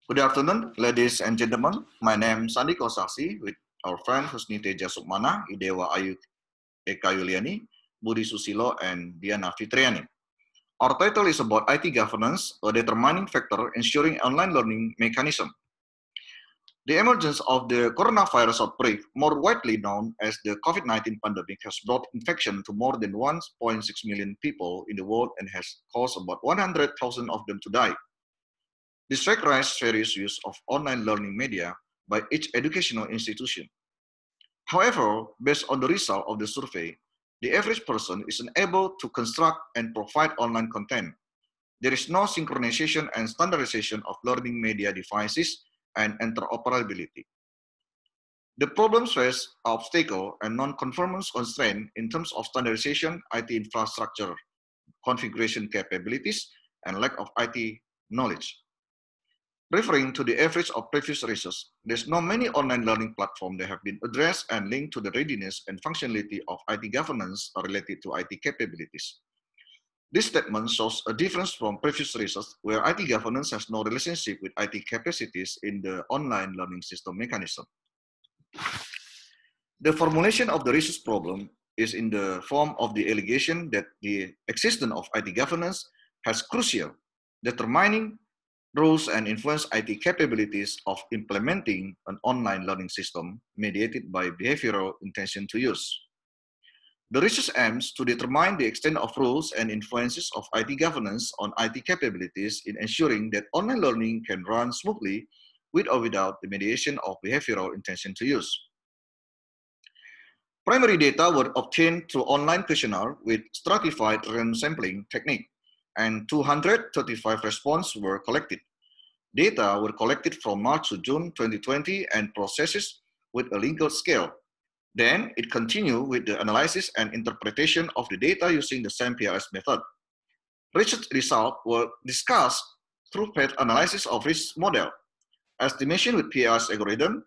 Good afternoon, ladies and gentlemen. My name is Sandi Kosasi with our friend Husni Teja Sukmana, Idewa Ayu Eka Yuliani, Budi Susilo, and Diana Fitriani. Our title is about IT governance, a determining factor ensuring online learning mechanism. The emergence of the coronavirus outbreak, more widely known as the COVID-19 pandemic, has brought infection to more than 1.6 million people in the world and has caused about 100,000 of them to die. This characterizes various use of online learning media by each educational institution. However, based on the result of the survey, the average person is unable to construct and provide online content. There is no synchronization and standardization of learning media devices and interoperability. The problems face obstacle and non-conformance constraint in terms of standardization, IT infrastructure, configuration capabilities, and lack of IT knowledge. Referring to the average of previous research, there's not many online learning platforms that have been addressed and linked to the readiness and functionality of IT governance related to IT capabilities. This statement shows a difference from previous research where IT governance has no relationship with IT capacities in the online learning system mechanism. The formulation of the research problem is in the form of the allegation that the existence of IT governance has crucial determining roles and influence IT capabilities of implementing an online learning system mediated by behavioral intention to use. The research aims to determine the extent of roles and influences of IT governance on IT capabilities in ensuring that online learning can run smoothly with or without the mediation of behavioral intention to use. Primary data were obtained through online questionnaire with stratified random sampling technique, and 235 responses were collected. Data were collected from March to June 2020 and processed with a Likert scale. Then it continued with the analysis and interpretation of the data using the same PRS method. Research results were discussed through path analysis of risk model, estimation with PRS algorithm,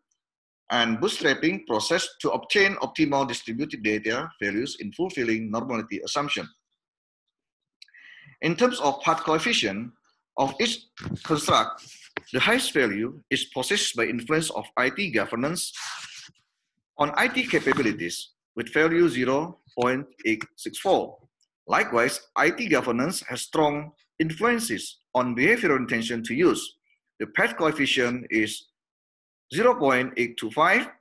and bootstrapping process to obtain optimal distributed data values in fulfilling normality assumption. In terms of path coefficient of each construct, the highest value is possessed by influence of IT governance on IT capabilities with value 0.864. Likewise, IT governance has strong influences on behavioral intention to use. The path coefficient is 0.825.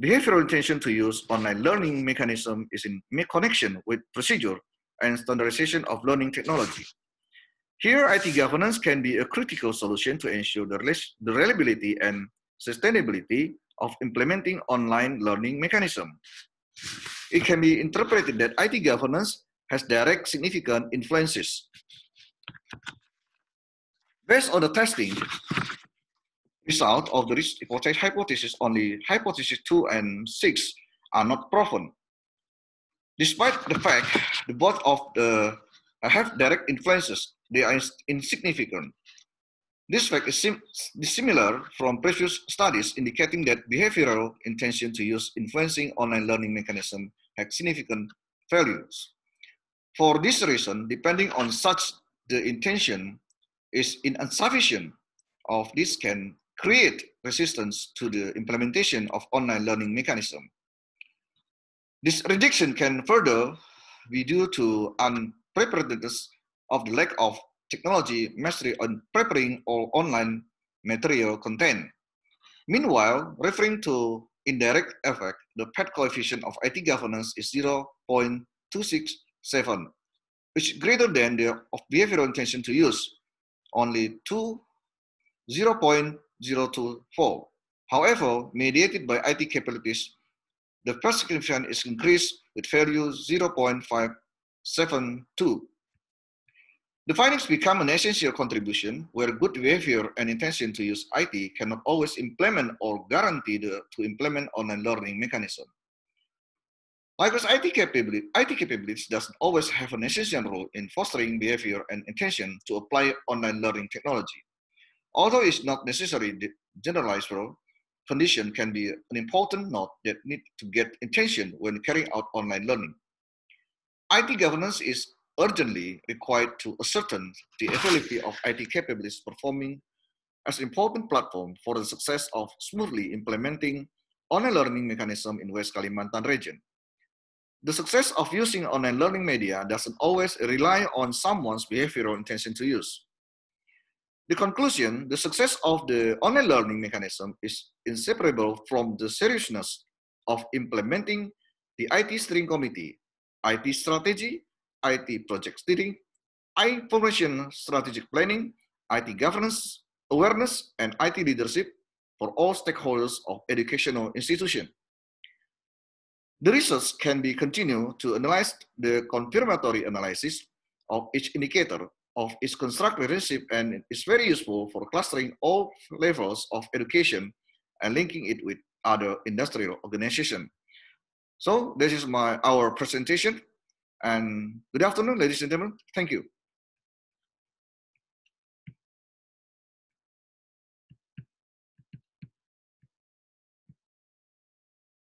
Behavioral intention to use online learning mechanism is in connection with procedure and standardization of learning technology. Here, IT governance can be a critical solution to ensure the reliability and sustainability of implementing online learning mechanism. It can be interpreted that IT governance has direct significant influences. Based on the testing result of the risk hypothesis, only hypothesis 2 and 6 are not proven. Despite the fact the both of the have direct influences, they are insignificant. This fact is dissimilar from previous studies indicating that behavioral intention to use influencing online learning mechanism has significant values. For this reason, depending on such, the intention is insufficient of this can create resistance to the implementation of online learning mechanism. This rejection can further be due to unpreparedness of the lack of technology mastery on preparing all online material content. Meanwhile, referring to indirect effect, the path coefficient of IT governance is 0.267, which is greater than the of behavioral intention to use, only 0.024. However, mediated by IT capabilities, the path coefficient is increased with value 0.572. The findings become an essential contribution where good behavior and intention to use IT cannot always implement or guarantee to implement online learning mechanism. Likewise, IT capabilities doesn't always have an essential role in fostering behavior and intention to apply online learning technology. Although it's not necessarily the generalized role, condition can be an important note that need to get intention when carrying out online learning. IT governance is urgently required to ascertain the availability of IT capabilities performing as an important platform for the success of smoothly implementing online learning mechanism in West Kalimantan region. The success of using online learning media doesn't always rely on someone's behavioral intention to use. The conclusion, the success of the online learning mechanism is inseparable from the seriousness of implementing the IT steering committee, IT strategy, IT project steering, information strategic planning, IT governance, awareness, and IT leadership for all stakeholders of educational institution. The research can be continued to analyze the confirmatory analysis of each indicator of its construct relationship, and is very useful for clustering all levels of education and linking it with other industrial organizations. So this is our presentation, and good afternoon, ladies and gentlemen. Thank you.